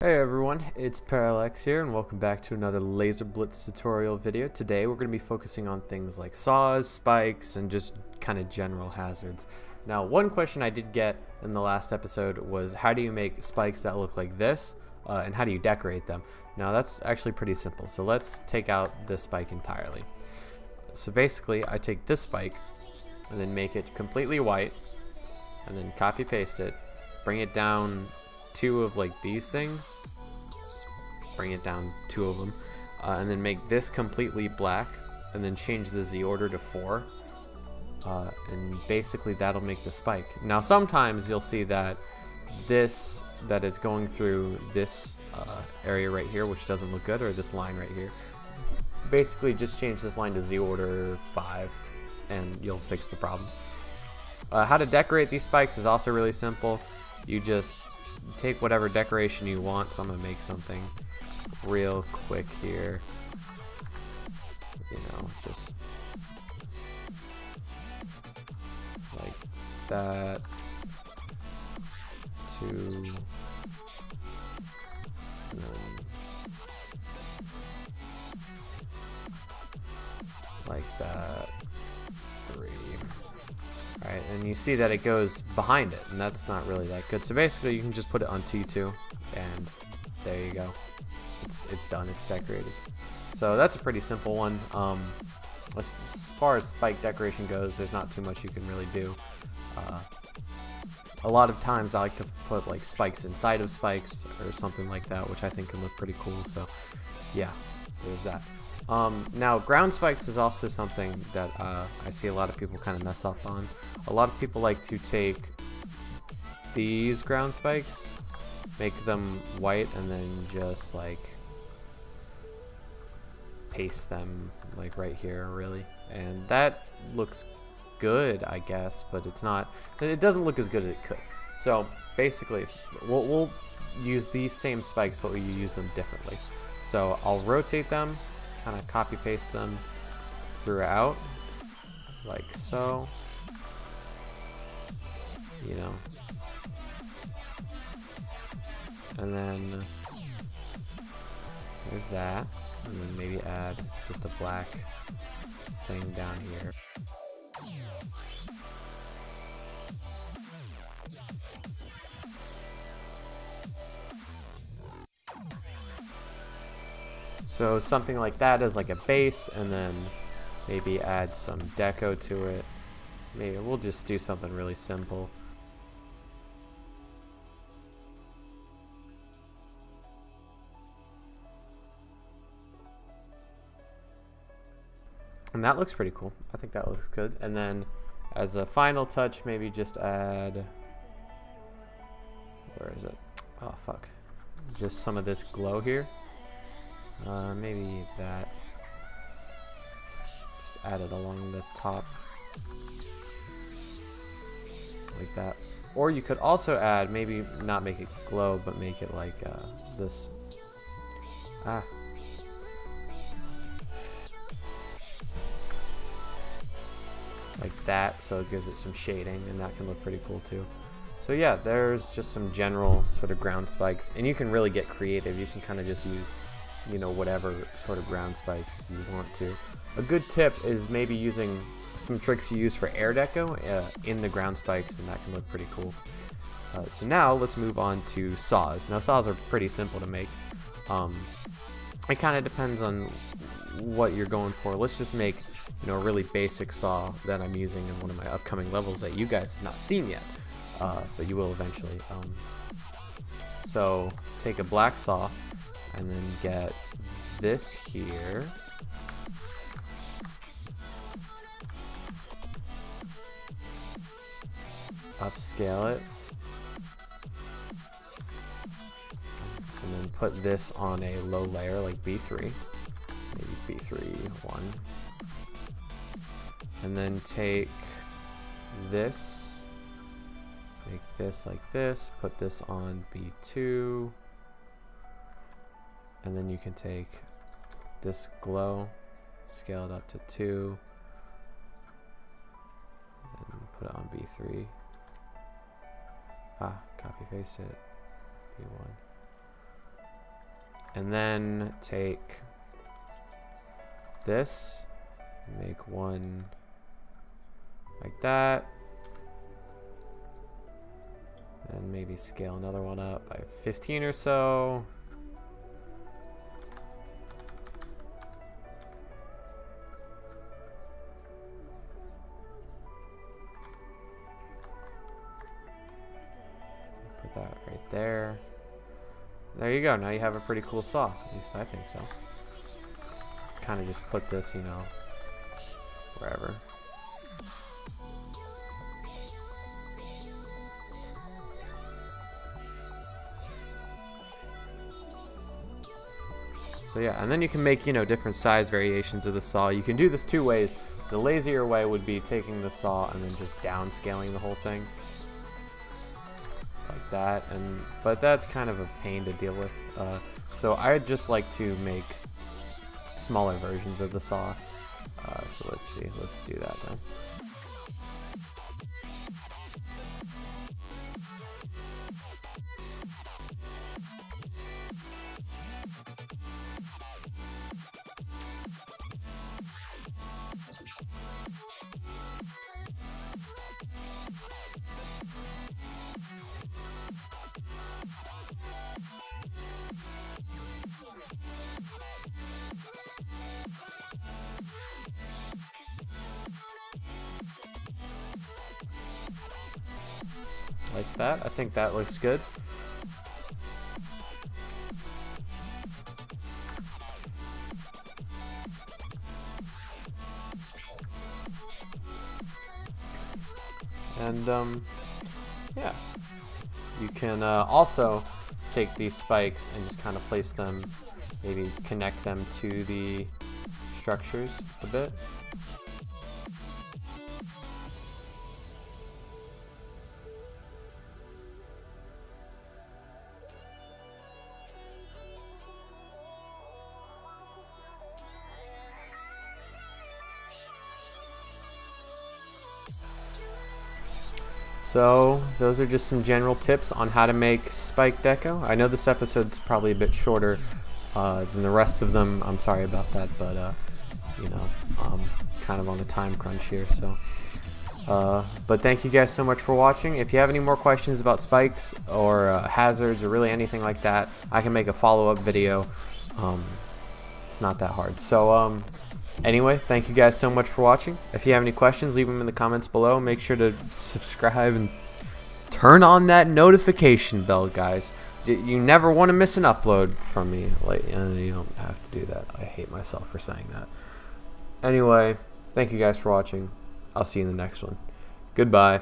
Hey everyone, it's Parallax here and welcome back to another Lazerblitz tutorial video. Today we're going to be focusing on things like saws, spikes, and just kind of general hazards. Now, one question I did get in the last episode was how do you make spikes that look like this and how do you decorate them? Now that's actually pretty simple, so let's take out this spike entirely. So basically I take this spike and then make it completely white and then copy paste it, bring it down two of like these things, just bring it down two of them, and then make this completely black and then change the Z order to 4, and basically that'll make the spike. Now sometimes you'll see that it's going through this area right here, which doesn't look good, or this line right here. Basically just change this line to Z order 5 and you'll fix the problem. How to decorate these spikes is also really simple. You just take whatever decoration you want, so I'm gonna make something real quick here, you know, just like that, two, and then like that, 3. Alright, and you see that it goes behind it, and that's not really that good. So basically you can just put it on T2, and there you go. It's done, it's decorated. So that's a pretty simple one. As far as spike decoration goes, there's not too much you can really do. A lot of times I like to put like spikes inside of spikes or something like that, which I think can look pretty cool. So yeah, there's that. Now ground spikes is also something that I see a lot of people kind of mess up on. A lot of people like to take these ground spikes, make them white, and then just like paste them like right here really, and that looks good I guess, but it doesn't look as good as it could. So basically we'll use these same spikes, but we use them differently. So I'll rotate them, kind of copy paste them throughout like so, you know, and then there's that, and then maybe add just a black thing down here. So something like that as like a base, and then maybe add some deco to it. Maybe we'll just do something really simple. And that looks pretty cool. I think that looks good. And then as a final touch, maybe just add, where is it? Oh fuck. Just some of this glow here. Maybe that. Just add it along the top. Like that. Or you could also add, maybe not make it glow, but make it like this. Like that, so it gives it some shading, and that can look pretty cool too. So yeah, there's just some general sort of ground spikes, and you can really get creative. You can kind of just use, you know, whatever sort of ground spikes you want to. A good tip is maybe using some tricks you use for air deco in the ground spikes, and that can look pretty cool. So now let's move on to saws. Now saws are pretty simple to make. It kind of depends on what you're going for. Let's just make, you know, a really basic saw that I'm using in one of my upcoming levels that you guys have not seen yet, but you will eventually. So take a black saw and then get this here. Upscale it. And then put this on a low layer like B3. Maybe B3 1. And then take this, make this like this, put this on B2, and then you can take this glow, scale it up to 2, and put it on B3. Copy paste it, B1. And then take this, make one like that, and maybe scale another one up by 15 or so. Put that right there. There you go. Now you have a pretty cool saw. At least I think so. Kind of just put this, you know, wherever. So yeah, and then you can make, you know, different size variations of the saw. You can do this two ways. The lazier way would be taking the saw and then just downscaling the whole thing. Like that, but that's kind of a pain to deal with. So I'd just like to make smaller versions of the saw. So let's see, let's do that then. Like that. I think that looks good. And yeah, you can also take these spikes and just kind of place them, maybe connect them to the structures a bit. So those are just some general tips on how to make spike deco. I know this episode's probably a bit shorter than the rest of them. I'm sorry about that, but you know, I'm kind of on a time crunch here. So, but thank you guys so much for watching. If you have any more questions about spikes or hazards or really anything like that, I can make a follow-up video. It's not that hard. So anyway, thank you guys so much for watching. If you have any questions, leave them in the comments below. Make sure to subscribe and turn on that notification bell, guys. You never want to miss an upload from me. Like, you don't have to do that. I hate myself for saying that. Anyway, thank you guys for watching. I'll see you in the next one. Goodbye.